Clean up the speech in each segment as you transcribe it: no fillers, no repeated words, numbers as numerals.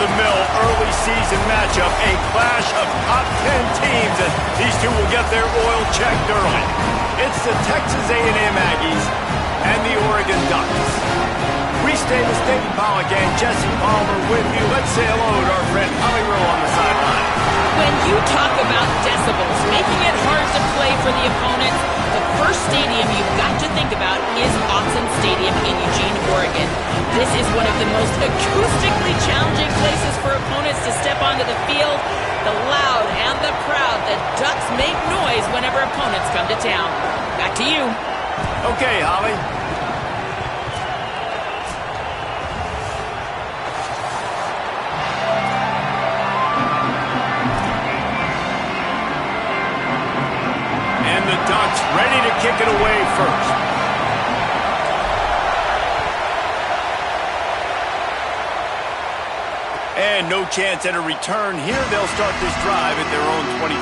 run-of-the-mill early season matchup, a clash of top 10 teams, and these two will get their oil checked early. It's the Texas A&m Aggies and the Oregon Ducks. Reese Davis, David Pollock, and Jesse Palmer with you. Let's say hello to our friend Holly Rowe on the sideline. When you talk about decibels, making it hard to play for the opponents, the first stadium you've got to think about is Autzen Stadium in Eugene, Oregon. This is one of the most acoustically challenging places for opponents to step onto the field. The loud and the proud, the Ducks make noise whenever opponents come to town. Back to you. Okay, Holly. Ducks ready to kick it away first. And no chance at a return here. They'll start this drive at their own 25.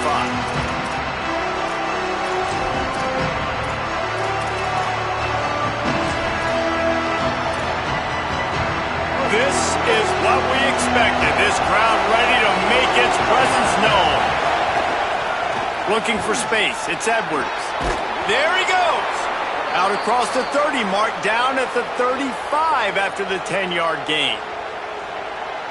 This is what we expected. This crowd ready to make its presence known. Looking for space. It's Edwards. There he goes. Out across the 30 mark, down at the 35 after the 10-yard gain.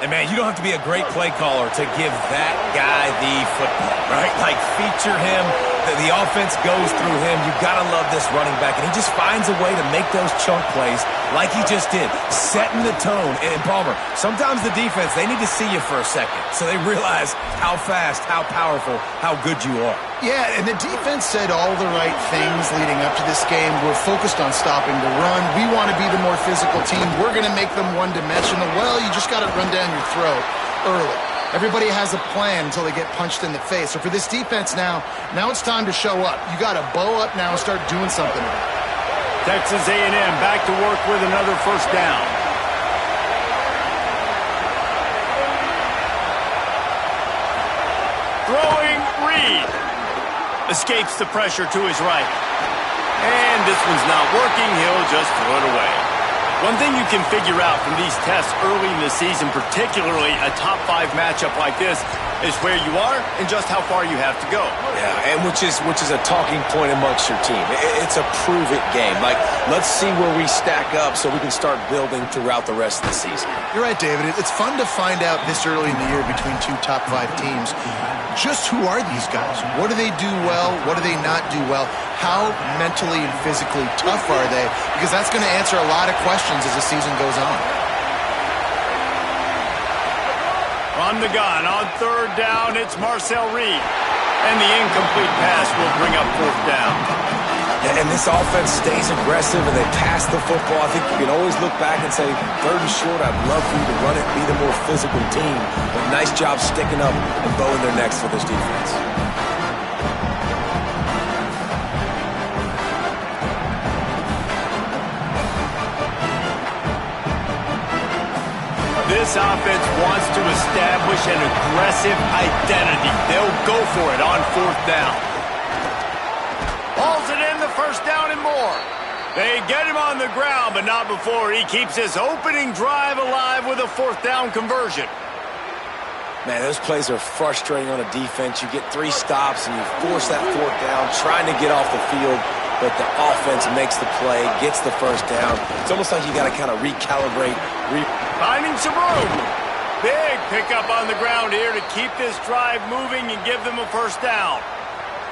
And, man, you don't have to be a great play caller to give that guy the football, right? Like, feature him. The offense goes through him. You've got to love this running back. And he just finds a way to make those chunk plays like he just did, setting the tone. And Palmer, sometimes the defense, they need to see you for a second so they realize how fast, how powerful, how good you are. Yeah, and the defense said all the right things leading up to this game. We're focused on stopping the run. We want to be the more physical team. We're going to make them one-dimensional. Well, you just got to run down your throat early. Everybody has a plan until they get punched in the face. So for this defense now it's time to show up. You got to bow up now and start doing something. Texas A&m back to work with another first down. Throwing Reed. Escapes the pressure to his right. And this one's not working. He'll just throw it away. One thing you can figure out from these tests early in the season, particularly a top 5 matchup like this, is where you are and just how far you have to go. Yeah, and which is a talking point amongst your team. It's a prove-it game. Like, let's see where we stack up so we can start building throughout the rest of the season. You're right, David. It's fun to find out this early in the year between two top 5 teams. Just who are these guys? What do they do well? What do they not do well? How mentally and physically tough are they? Because that's going to answer a lot of questions as the season goes on. On the gun, on third down, it's Marcel Reed. And the incomplete pass will bring up fourth down. And this offense stays aggressive and they pass the football. I think you can always look back and say, third and short, I'd love for you to run it, be the more physical team. But nice job sticking up and bowing their necks for this defense. This offense wants to establish an aggressive identity. They'll go for it on fourth down. Hauls it in, the first down and more. They get him on the ground, but not before he keeps his opening drive alive with a fourth down conversion. Man, those plays are frustrating on a defense. You get 3 stops and you force that fourth down, trying to get off the field, but the offense makes the play, gets the first down. It's almost like you got to kind of recalibrate. Finding some room. Big pickup on the ground here to keep this drive moving and give them a first down.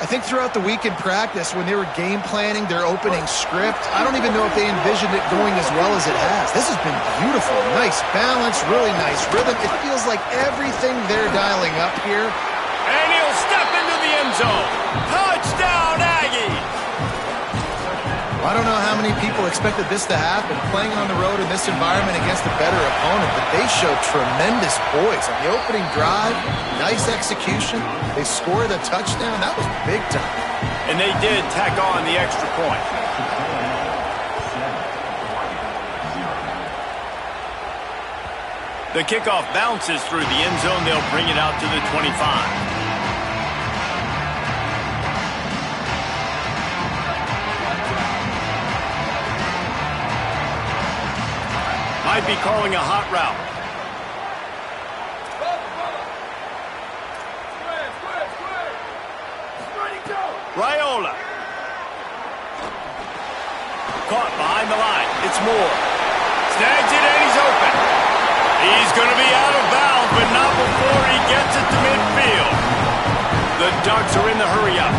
I think throughout the week in practice, when they were game planning their opening script, I don't even know if they envisioned it going as well as it has. This has been beautiful. Nice balance, really nice rhythm. It feels like everything they're dialing up here. And he'll step into the end zone. Touchdown, Aggies! I don't know how many people expected this to happen, playing on the road in this environment against a better opponent, but they showed tremendous poise. On the opening drive, nice execution. They scored a touchdown. That was big time. And they did tack on the extra point. The kickoff bounces through the end zone. They'll bring it out to the 25. Might be calling a hot route. Raiola. Caught behind the line. It's Moore. Snags it and he's open. He's going to be out of bounds, but not before he gets it to midfield. The Ducks are in the hurry-up.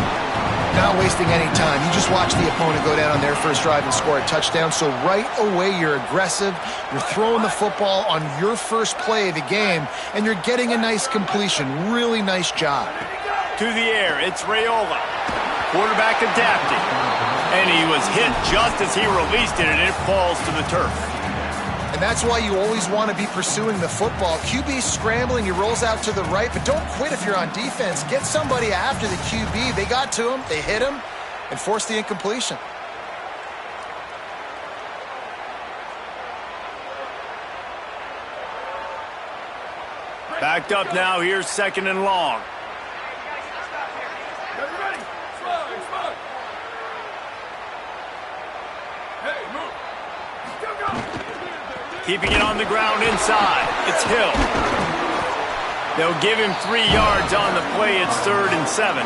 Not wasting any time. You just watch the opponent go down on their first drive and score a touchdown. So right away, you're aggressive. You're throwing the football on your first play of the game, and you're getting a nice completion. Really nice job. To the air, it's Raiola. Quarterback adapting. And he was hit just as he released it, and it falls to the turf. And that's why you always want to be pursuing the football. QB scrambling, he rolls out to the right, but don't quit if you're on defense. Get somebody after the QB. They got to him, they hit him, and forced the incompletion. Backed up now, here's 2nd and long. Keeping it on the ground inside. It's Hill. They'll give him 3 yards on the play. It's 3rd and 7.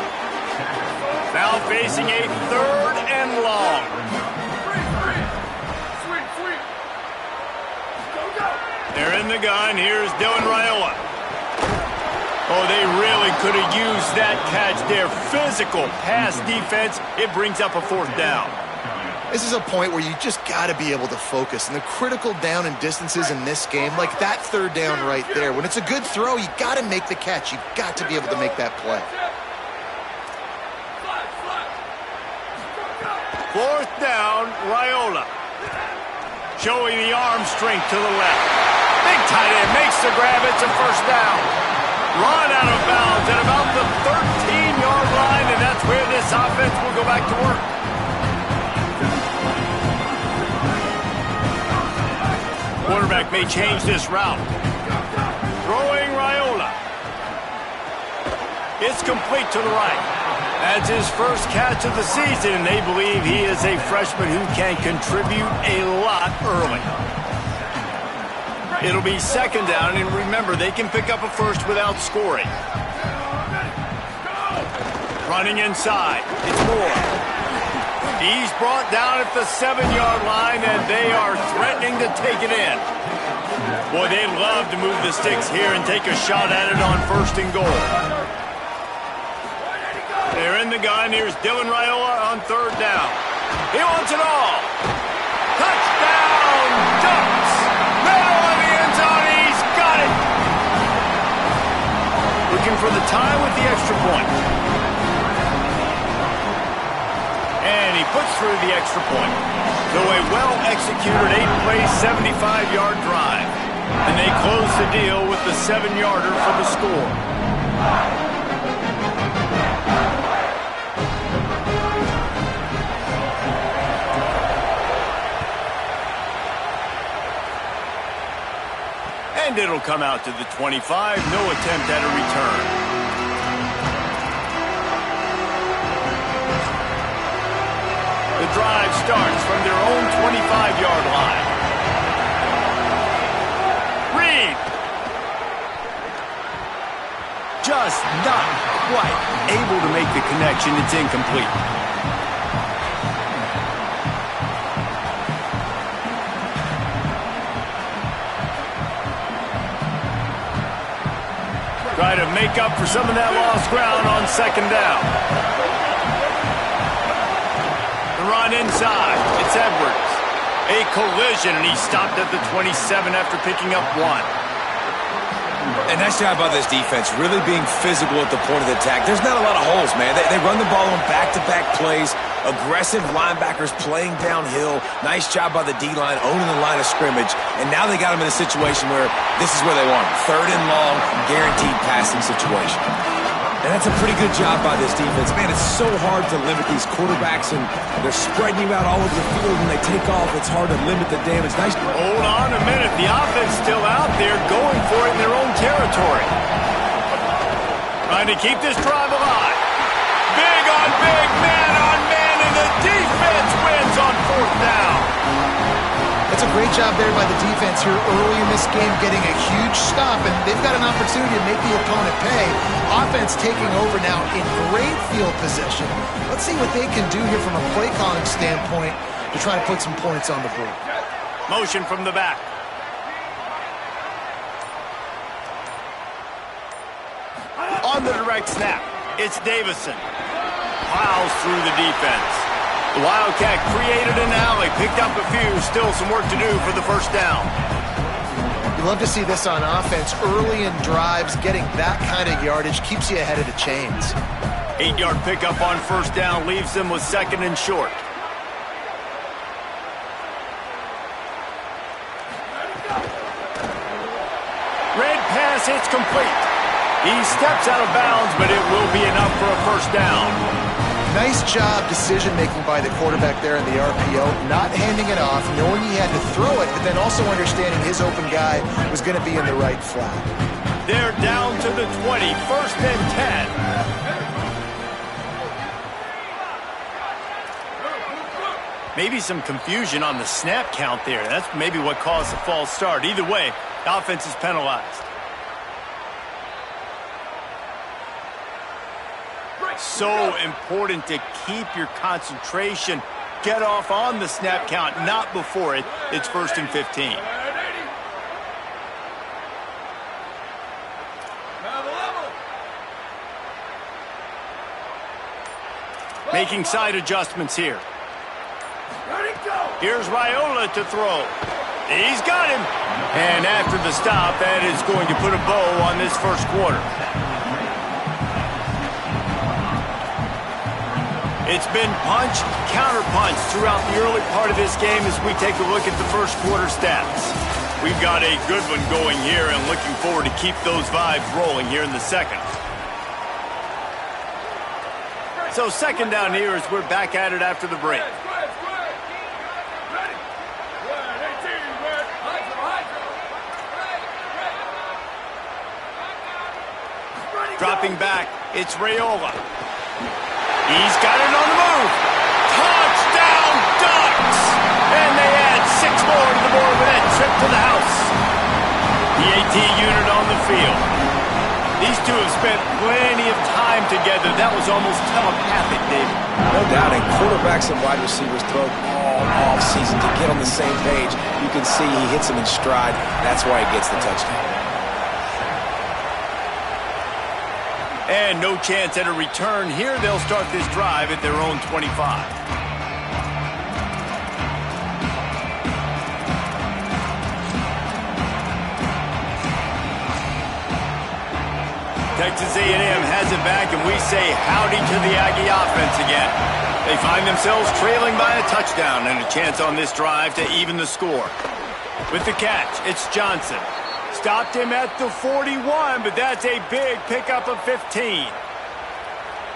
Now facing a 3rd and long. They're in the gun. Here's Dylan Raiola. Oh, they really could have used that catch there. Physical pass defense. It brings up a 4th down. This is a point where you just got to be able to focus. And the critical down and distances in this game, like that 3rd down right there, when it's a good throw, you got to make the catch. You've got to be able to make that play. 4th down, Raiola. Showing the arm strength to the left. Big tight end makes the grab. It's a 1st down. Run out of bounds at about the 13-yard line, and that's where this offense will go back to work. Quarterback may change this route. Throwing Raiola. It's complete to the right. That's his first catch of the season, and they believe he is a freshman who can contribute a lot early. It'll be 2nd down, and remember, they can pick up a 1st without scoring. Running inside. It's Moore. He's brought down at the 7-yard line, and they are threatening to take it in. Boy, they'd love to move the sticks here and take a shot at it on 1st and goal. They're in the gun. Here's Dylan Raiola on 3rd down. He wants it all. Touchdown, Ducks! Middle of the end zone. He's got it. Looking for the tie with the extra point. And he puts through the extra point. So a well-executed 8-play, 75-yard drive. And they close the deal with the 7-yarder for the score. And it'll come out to the 25. No attempt at a return. The drive starts from their own 25-yard line. Reed. Just not quite able to make the connection. It's incomplete. Try to make up for some of that lost ground on 2nd down. The run inside. It's Edwards. A collision, and he stopped at the 27 after picking up 1. And nice job by this defense, really being physical at the point of the attack. There's not a lot of holes, man. They run the ball on back-to-back plays. Aggressive linebackers playing downhill. Nice job by the D-line, owning the line of scrimmage. And now they got them in a situation where this is where they want them. 3rd and long, guaranteed passing situation. And that's a pretty good job by this defense. Man, it's so hard to limit these quarterbacks, and they're spreading you out all over the field. When they take off, it's hard to limit the damage. Nice. Hold on a minute. The offense still out there going for it in their own territory. Trying to keep this drive alive. Big on big, man on man, and the defense wins on 4th down. That's a great job there by the defense here early in this game, getting a huge stop, and they've got an opportunity to make the opponent pay. Offense taking over now in great field position. Let's see what they can do here from a play calling standpoint to try to put some points on the board. Motion from the back. On the direct snap, it's Davison. Plows through the defense. The Wildcat created an alley, picked up a few, still some work to do for the first down. You love to see this on offense. Early in drives, getting that kind of yardage keeps you ahead of the chains. 8-yard pickup on first down leaves them with 2nd and short. Red pass, it's complete. He steps out of bounds, but it will be enough for a first down. Nice job decision-making by the quarterback there in the RPO, not handing it off, knowing he had to throw it, but then also understanding his open guy was going to be in the right flat. They're down to the 20, 1st and 10. Maybe some confusion on the snap count there. That's maybe what caused the false start. Either way, the offense is penalized. So important to keep your concentration. Get off on the snap count, not before it. It's 1st and 15. Making side adjustments here. Here's Raiola to throw. He's got him. And after the stop, that is going to put a bow on this first quarter. It's been punch, counter-punch throughout the early part of this game as we take a look at the first quarter stats. We've got a good one going here and looking forward to keep those vibes rolling here in the second. So 2nd down here as we're back at it after the break. Dropping back, it's Raiola. He's got it on the move. Touchdown, Ducks! And they add 6 more to the board with that trip to the house. The AT unit on the field. These two have spent plenty of time together. That was almost telepathic, David. No doubt, and quarterbacks and wide receivers throw all off-season to get on the same page. You can see he hits them in stride. That's why he gets the touchdown. And no chance at a return here. They'll start this drive at their own 25. Texas A&m has it back, and we say howdy to the Aggie offense again. They find themselves trailing by a touchdown and a chance on this drive to even the score. With the catch, it's Johnson. Stopped him at the 41, but that's a big pickup of 15.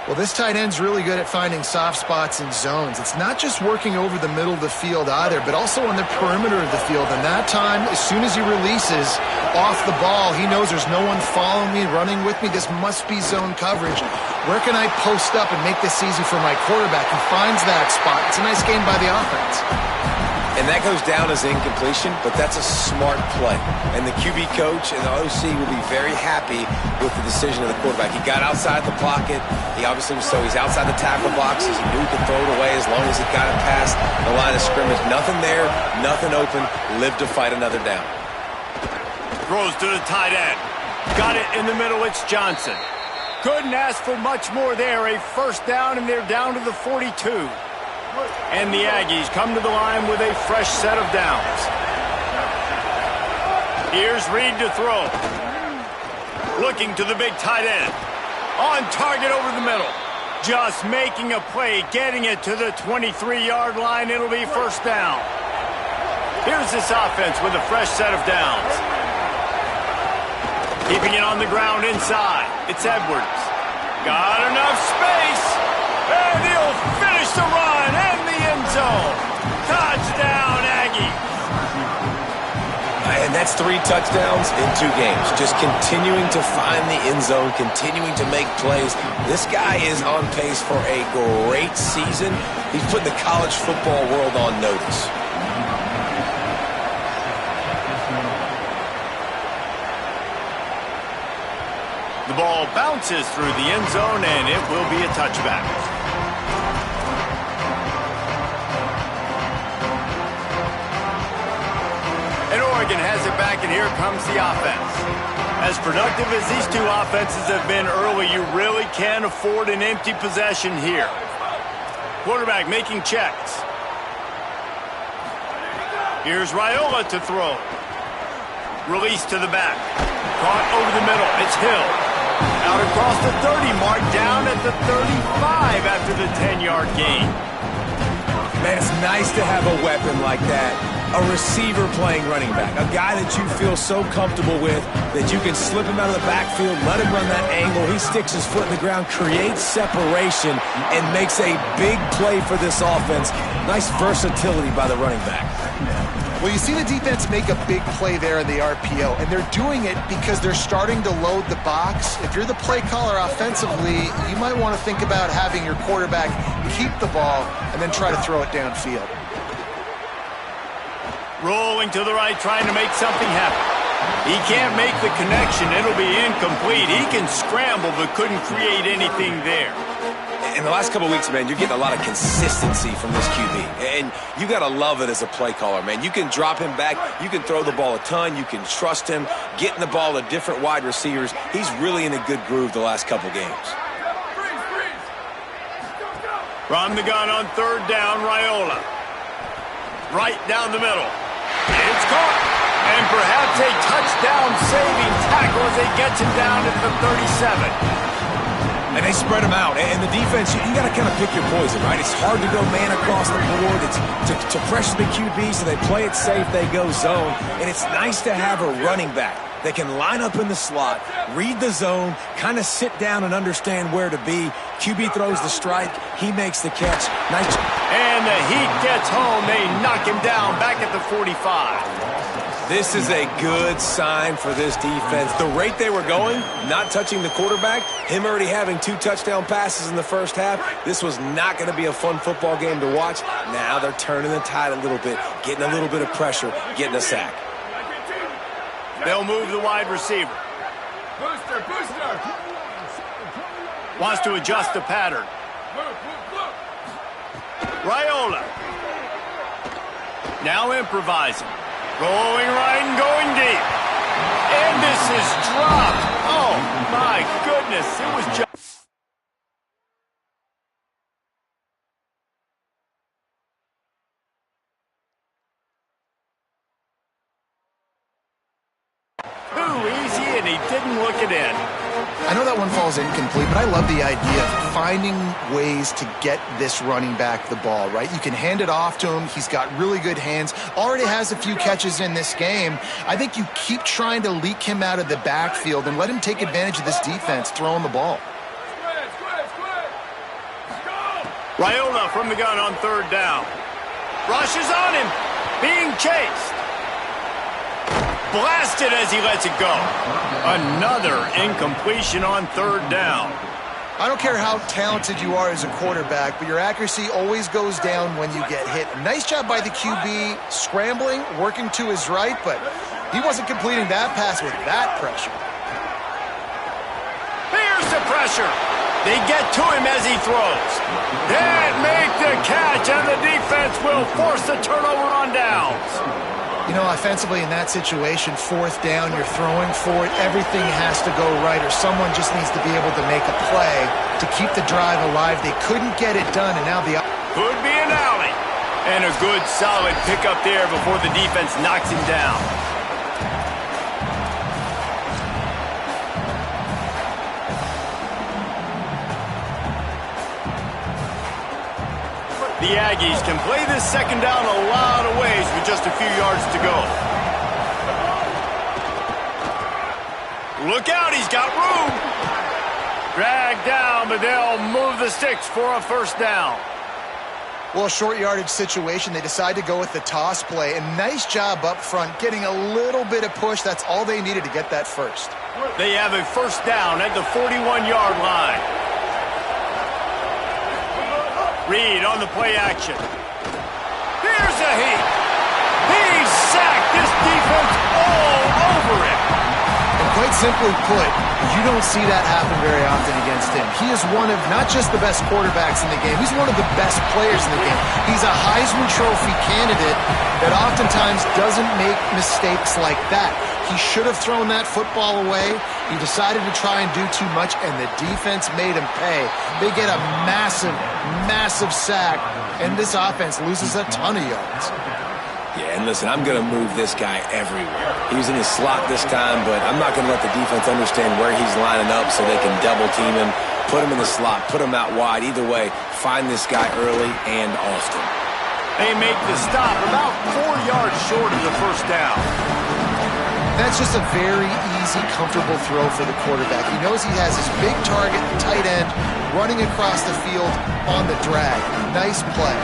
Well, this tight end's really good at finding soft spots in zones. It's not just working over the middle of the field either, but also on the perimeter of the field. And that time, as soon as he releases off the ball, he knows there's no one following me, running with me. This must be zone coverage. Where can I post up and make this easy for my quarterback? He finds that spot. It's a nice game by the offense. And that goes down as incompletion, but that's a smart play. And the QB coach and the OC will be very happy with the decision of the quarterback. He got outside the pocket. He's outside the tackle boxes. He knew he could throw it away as long as he got it past the line of scrimmage. Nothing there, nothing open. Live to fight another down. Throws to the tight end. Got it in the middle. It's Johnson. Couldn't ask for much more there. A first down, and they're down to the 42. And the Aggies come to the line with a fresh set of downs. Here's Reed to throw. Looking to the big tight end. On target over the middle. Just making a play, getting it to the 23-yard line. It'll be first down. Here's this offense with a fresh set of downs. Keeping it on the ground inside. It's Edwards. Got enough space. And he'll finish the run and the end zone. Touchdown, Aggie. And that's 3 touchdowns in 2 games. Just continuing to find the end zone, continuing to make plays. This guy is on pace for a great season. He's putting the college football world on notice. The ball bounces through the end zone, and it will be a touchback. And Oregon has it back, and here comes the offense. As productive as these two offenses have been early, you really can't afford an empty possession here. Quarterback making checks. Here's Raiola to throw. Release to the back. Caught over the middle. It's Hill. Out across the 30 mark, down at the 35 after the 10-yard gain. Man, it's nice to have a weapon like that. A receiver playing running back. A guy that you feel so comfortable with that you can slip him out of the backfield, let him run that angle. He sticks his foot in the ground, creates separation, and makes a big play for this offense. Nice versatility by the running back. Well, you see the defense make a big play there in the RPO, and they're doing it because they're starting to load the box. If you're the play caller offensively, you might want to think about having your quarterback keep the ball and then try to throw it downfield. Rolling to the right, trying to make something happen. He can't make the connection. It'll be incomplete. He can scramble, but couldn't create anything there. In the last couple of weeks, man, you're getting a lot of consistency from this QB. And you got to love it as a play caller, man. You can drop him back. You can throw the ball a ton. You can trust him, getting the ball to different wide receivers. He's really in a good groove the last couple games. From the gun on third down, Raiola. Right down the middle. It's caught. And perhaps a touchdown-saving tackle as they get him down at the 37. And they spread him out. And the defense, you got to kind of pick your poison, right? It's hard to go man across the board. It's to pressure the QB, so they play it safe, they go zone. And it's nice to have a running back that can line up in the slot, read the zone, kind of sit down and understand where to be. QB throws the strike. He makes the catch. Nice. And the heat gets home. They knock him down back at the 45. This is a good sign for this defense. The rate they were going, not touching the quarterback, him already having 2 touchdown passes in the first half, this was not going to be a fun football game to watch. Now they're turning the tide a little bit, getting a little bit of pressure, getting a sack. They'll move the wide receiver. Booster. Wants to adjust the pattern. Raiola. Now improvising. Going right and going deep. And this is dropped. Oh, my goodness. It was just... too easy, and he didn't look it in. I know that one falls incomplete, but I love the idea of finding ways to get this running back the ball, right? You can hand it off to him. He's got really good hands. Already has a few catches in this game. I think you keep trying to leak him out of the backfield and let him take advantage of this defense throwing the ball. Raiola from the gun on third down. Rushes on him. Being chased. Blasted as he lets it go. Another incompletion on third down. I don't care how talented you are as a quarterback, but your accuracy always goes down when you get hit. Nice job by the QB scrambling, working to his right, but he wasn't completing that pass with that pressure. Here's the pressure. They get to him as he throws. Can't make the catch, and the defense will force the turnover on downs. You know, offensively in that situation, fourth down, you're throwing for it. Everything has to go right, or someone just needs to be able to make a play to keep the drive alive. They couldn't get it done, and now the... Could be an alley. And a good, solid pickup there before the defense knocks him down. The Aggies can play this second down a lot of ways with just a few yards to go. Look out, he's got room. Dragged down, but they'll move the sticks for a first down. Well, short yardage situation, they decide to go with the toss play. And nice job up front, getting a little bit of push. That's all they needed to get that first. They have a first down at the 41-yard line. Reed on the play action. Here's a heat. He's sacked. This defense all over it. And Quite simply put, you don't see that happen very often against him. He is one of not just the best quarterbacks in the game, he's one of the best players in the game. He's a Heisman Trophy candidate that oftentimes doesn't make mistakes like that. He should have thrown that football away. He decided to try and do too much, and the defense made him pay. They get a massive, massive sack, and this offense loses a ton of yards. Yeah, and listen, I'm going to move this guy everywhere. He was in his slot this time, but I'm not going to let the defense understand where he's lining up so they can double team him, put him in the slot, put him out wide. Either way, find this guy early and often. They make the stop about 4 yards short of the first down. That's just a very easy, comfortable throw for the quarterback. He knows he has his big target, the tight end, running across the field on the drag. Nice play.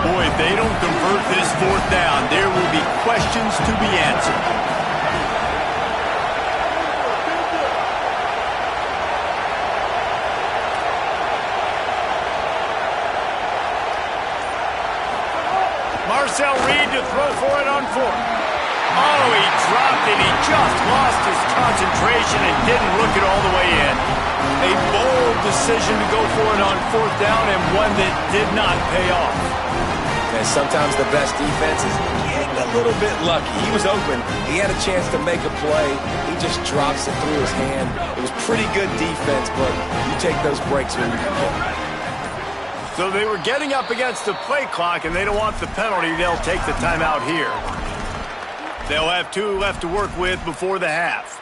Boy, if they don't convert this fourth down, there will be questions to be answered. Marcel Reed to throw for it on fourth. Oh, he dropped it. He just lost his concentration and didn't look it all the way in. A bold decision to go for it on fourth down, and one that did not pay off. And sometimes the best defense is getting a little bit lucky. He was open. He had a chance to make a play. He just drops it through his hand. It was pretty good defense, but you take those breaks when you can get them. So they were getting up against the play clock, and they don't want the penalty. They'll take the timeout here. They'll have 2 left to work with before the half.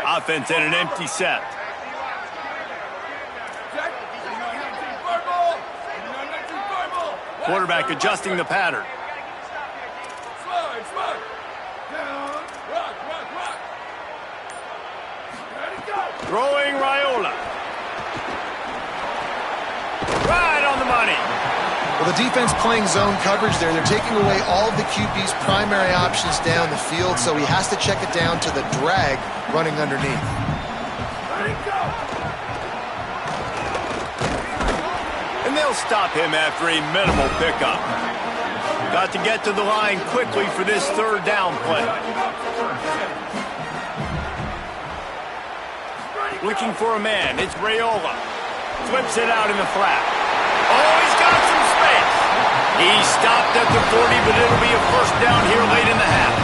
Offense in an empty set. Quarterback adjusting the pattern. Throwing Raiola. Right on the money. Well, the defense playing zone coverage there. They're taking away all of the QB's primary options down the field, so he has to check it down to the drag running underneath. And they'll stop him after a minimal pickup. Got to get to the line quickly for this third down play. Looking for a man. It's Raiola. Flips it out in the flat. Oh, he's got some space. He stopped at the 40, but it'll be a first down here late in the half.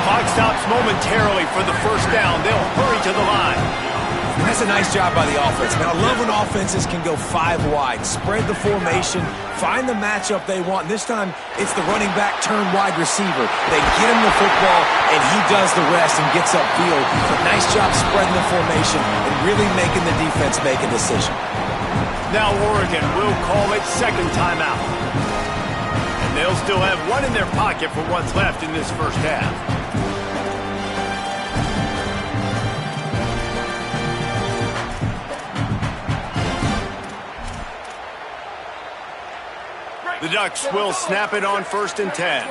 Clock stops momentarily for the first down. They'll hurry to the line. That's a nice job by the offense, man. I love when offenses can go 5 wide, spread the formation, find the matchup they want. This time, it's the running back turned wide receiver. They get him the football, and he does the rest and gets upfield. But nice job spreading the formation and really making the defense make a decision. Now Oregon will call it second timeout. And they'll still have 1 in their pocket for what's left in this first half. The Ducks will snap it on 1st and 10.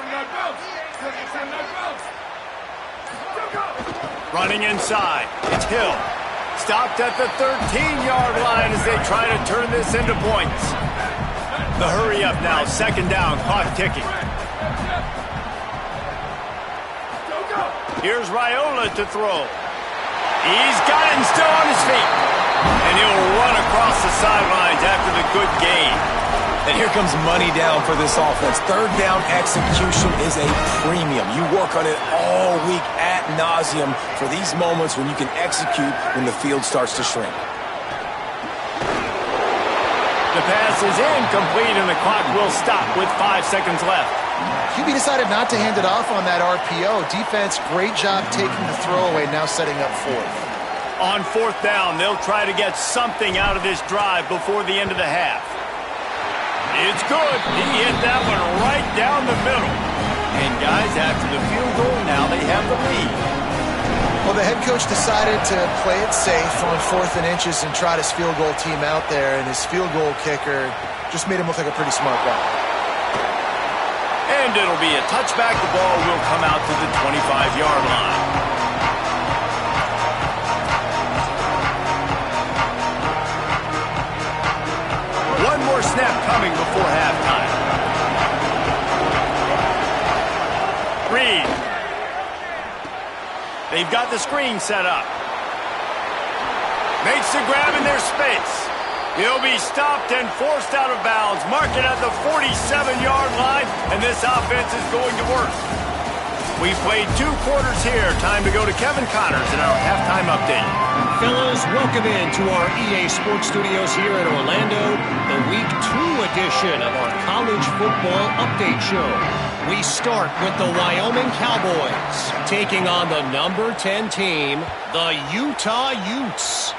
Running inside. It's Hill. Stopped at the 13-yard line as they try to turn this into points. The hurry up now. 2nd down. Clock ticking. Here's Raiola to throw. He's got it and still on his feet. And he'll run across the sidelines after the good gain. And here comes money down for this offense. 3rd down execution is a premium. You work on it all week ad nauseum for these moments when you can execute when the field starts to shrink. The pass is incomplete and the clock will stop with 5 seconds left. QB decided not to hand it off on that RPO. Defense, great job taking the throwaway, now setting up 4th. On 4th down, they'll try to get something out of this drive before the end of the half. It's good. He hit that one right down the middle. And guys, after the field goal, now they have the lead. Well, the head coach decided to play it safe on 4th and inches and trot his field goal team out there, and his field goal kicker just made him look like a pretty smart guy. And it'll be a touchback. The ball will come out to the 25-yard line. One more snap coming before halftime. Reed. They've got the screen set up. Makes the grab in their space. He'll be stopped and forced out of bounds. Mark it at the 47-yard line, and this offense is going to work. We've played 2 quarters here. Time to go to Kevin Connors in our halftime update. Fellas, welcome in to our EA Sports Studios here in Orlando, the Week 2 edition of our college football update show. We start with the Wyoming Cowboys, taking on the number 10 team, the Utah Utes.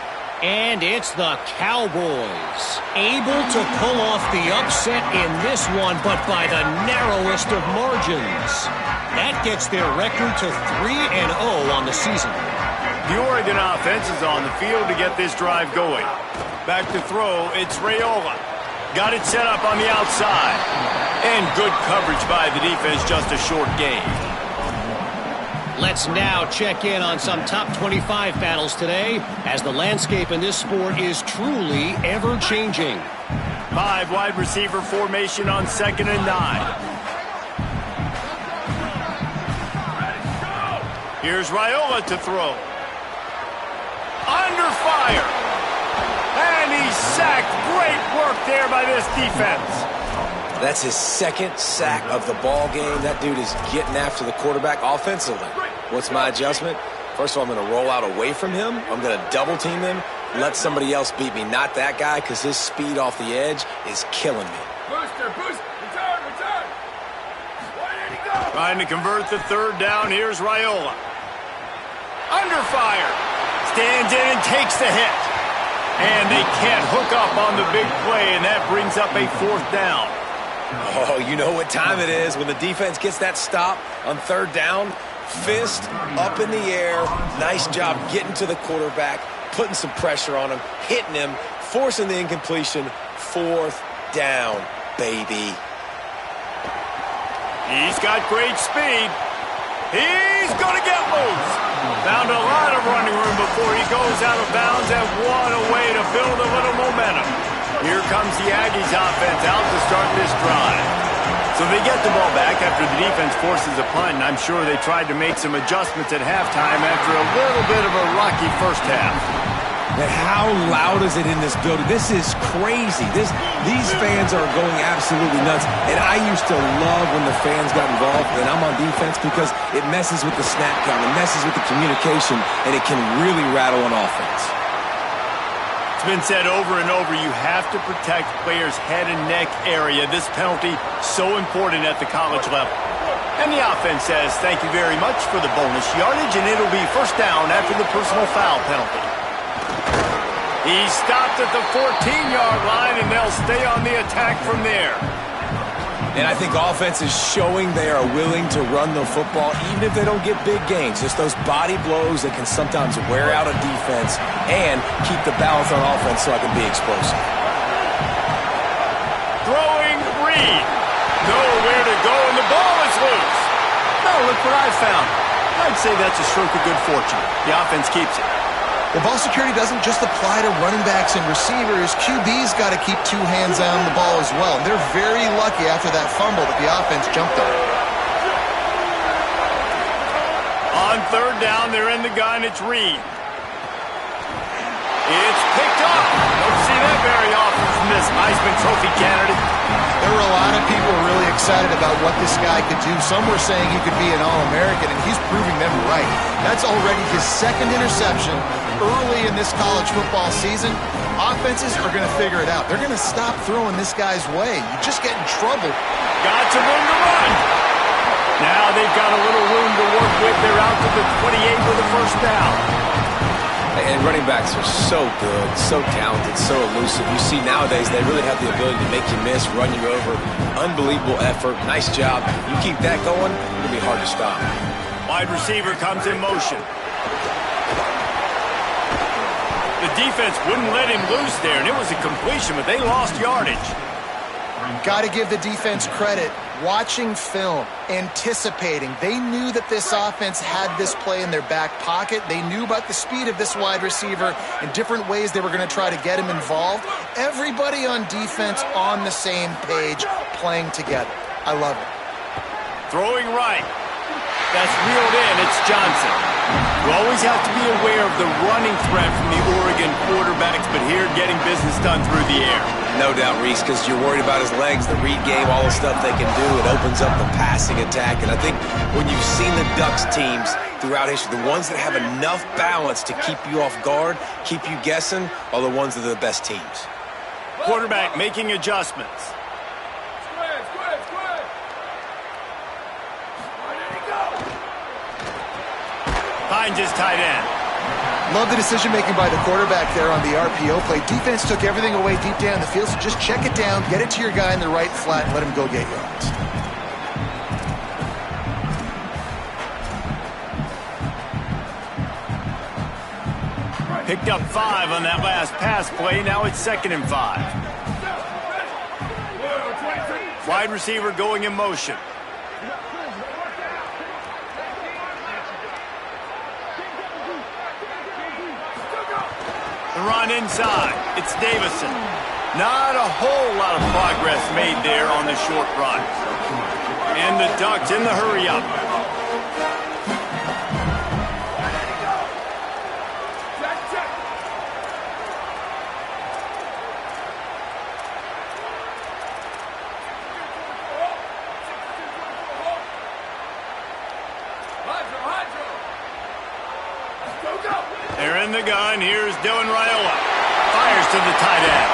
And it's the Cowboys, able to pull off the upset in this one, but by the narrowest of margins. That gets their record to 3-0 on the season. The Oregon offense is on the field to get this drive going. Back to throw, it's Raiola. Got it set up on the outside. And good coverage by the defense, just a short gain. Let's now check in on some top 25 battles today, as the landscape in this sport is truly ever-changing. 5 wide receiver formation on 2nd and 9. Here's Raiola to throw. Under fire. And he's sacked. Great work there by this defense. That's his 2nd sack of the ball game. That dude is getting after the quarterback offensively. What's my adjustment? First of all, I'm going to roll out away from him. I'm going to double team him. Let somebody else beat me, not that guy, because his speed off the edge is killing me. Booster, return. Trying to convert the 3rd down. Here's Raiola. Under fire. Stands in and takes the hit. And they can't hook up on the big play, and that brings up a 4th down. Oh, you know what time it is when the defense gets that stop on 3rd down. Fist up in the air. Nice job getting to the quarterback, putting some pressure on him, hitting him, forcing the incompletion. 4th down, baby. He's got great speed. He's going to get loose. Found a lot of running room before he goes out of bounds, and what a way to build a little momentum. Here comes the Aggies offense out to start this drive. So they get the ball back after the defense forces a punt, and I'm sure they tried to make some adjustments at halftime after a little bit of a rocky first half. Man, how loud is it in this building? This is crazy. These fans are going absolutely nuts. And I used to love when the fans got involved, and I'm on defense, because it messes with the snap count, it messes with the communication, and it can really rattle an offense. It's been said over and over, you have to protect players' head and neck area. This penalty, so important at the college level. And the offense says, thank you very much for the bonus yardage, and it'll be 1st down after the personal foul penalty. He's stopped at the 14-yard line, and they'll stay on the attack from there. And I think offense is showing they are willing to run the football, even if they don't get big gains. Just those body blows that can sometimes wear out a defense and keep the balance on offense so I can be explosive. Throwing Reed. Nowhere to go, and the ball is loose. Now look what I found. I'd say that's a stroke of good fortune. The offense keeps it. Well, ball security doesn't just apply to running backs and receivers. QB's got to keep 2 hands on the ball as well. They're very lucky after that fumble that the offense jumped on. On 3rd down, they're in the gun. It's Reed. It's picked up. Don't see that very often from this Heisman Trophy candidate. There were a lot of people really excited about what this guy could do. Some were saying he could be an All-American, and he's proving them right. That's already his 2nd interception early in this college football season. Offenses are going to figure it out. They're going to stop throwing this guy's way. You just get in trouble. Got some room to run. Now they've got a little room to work with. They're out to the 28 with a 1st down. And running backs are so good, so talented, so elusive. You see nowadays they really have the ability to make you miss, run you over. Unbelievable effort. Nice job. You keep that going, it'll be hard to stop. Wide receiver comes in motion. The defense wouldn't let him loose there, and it was a completion, but they lost yardage. Got to give the defense credit. Watching film, anticipating. They knew that this offense had this play in their back pocket. They knew about the speed of this wide receiver and different ways they were going to try to get him involved. Everybody on defense on the same page, playing together. I love it. Throwing right. That's reeled in. It's Johnson. You always have to be aware of the running threat from the Oregon quarterbacks, but here getting business done through the air. No doubt, Reese, because you're worried about his legs, the read game, all the stuff they can do. It opens up the passing attack. And I think when you've seen the Ducks teams throughout history, the ones that have enough balance to keep you off guard, keep you guessing, are the ones that are the best teams. Quarterback making adjustments. Finds his tight end. Love the decision-making by the quarterback there on the RPO play. Defense took everything away deep down the field, so just check it down, get it to your guy in the right flat, and let him go get yards. Picked up 5 on that last pass play. Now it's 2nd and 5. Wide receiver going in motion. The run inside. It's Davison. Not a whole lot of progress made there on the short run. And the Ducks in the hurry-up. They're in the gun. Here's Dylan Raiola. Fires to the tight end.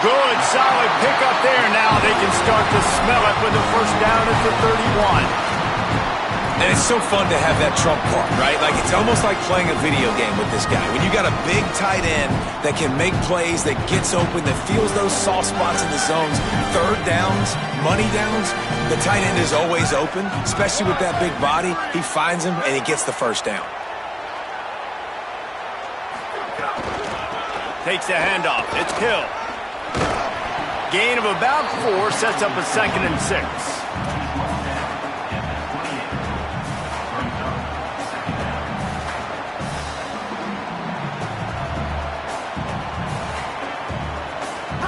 Good, solid pickup there. Now they can start to smell it with a first down at the 31. And it's so fun to have that trump card, right? Like, it's almost like playing a video game with this guy. When you got a big tight end that can make plays, that gets open, that feels those soft spots in the zones, third downs, money downs, the tight end is always open, especially with that big body. He finds him, and he gets the first down. Takes the handoff. It's Hill. Gain of about 4 sets up a 2nd and 6.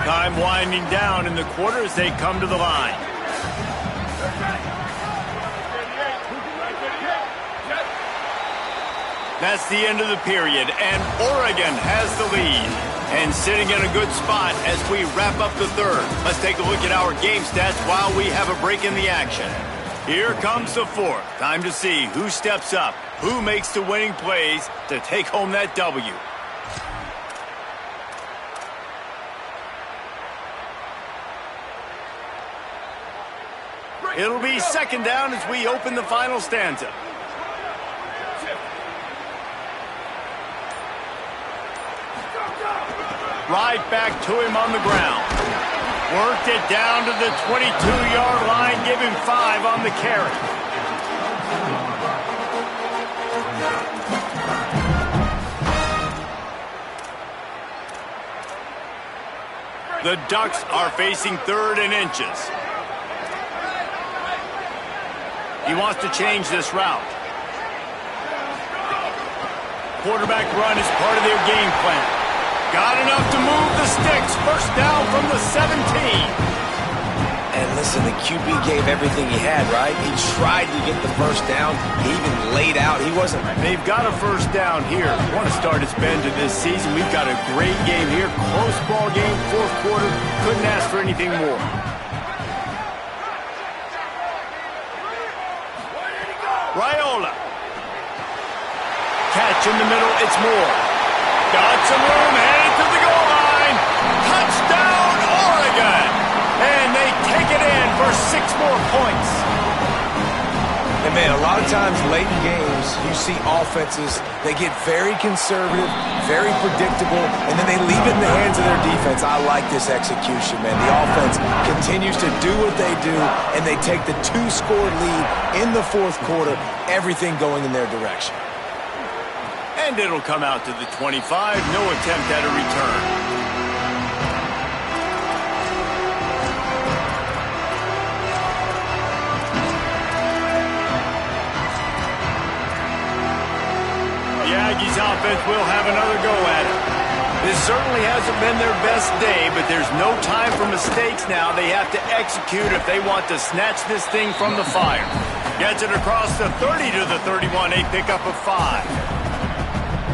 Time winding down in the quarter as they come to the line. That's the end of the period, and Oregon has the lead. And sitting in a good spot as we wrap up the third. Let's take a look at our game stats while we have a break in the action. Here comes the fourth. Time to see who steps up, who makes the winning plays to take home that W. It'll be 2nd down as we open the final stanza. Right back to him on the ground. Worked it down to the 22-yard line, give him 5 on the carry. The Ducks are facing 3rd and inches. He wants to change this route. Quarterback run is part of their game plan. Got enough to move the sticks. First down from the 17. And listen, the QB gave everything he had, right? He tried to get the first down. He even laid out. He wasn't. They've got a first down here. Want to start its bend to this season. We've got a great game here. Close ball game, 4th quarter. Couldn't ask for anything more. Raiola. Catch in the middle. It's Moore. Got some room, headed to the goal line. Touchdown, Oregon. And they take it in for 6 more points. And, man, a lot of times late in games, you see offenses, they get very conservative, very predictable, and then they leave it in the hands of their defense. I like this execution, man. The offense continues to do what they do, and they take the 2-score lead in the 4th quarter, everything going in their direction. And it'll come out to the 25. No attempt at a return. The Aggies offense will have another go at it. This certainly hasn't been their best day, but there's no time for mistakes now. They have to execute if they want to snatch this thing from the fire. Gets it across the 30 to the 31, a pickup of 5.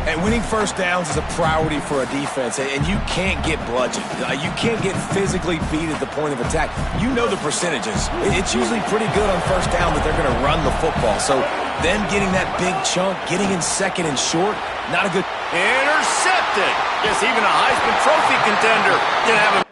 And winning first downs is a priority for a defense, and you can't get bludgeoned. You can't get physically beat at the point of attack. You know the percentages. It's usually pretty good on first down that they're going to run the football. So them getting that big chunk, getting in second and short, not a good... Intercepted. Yes, even a Heisman Trophy contender can have a...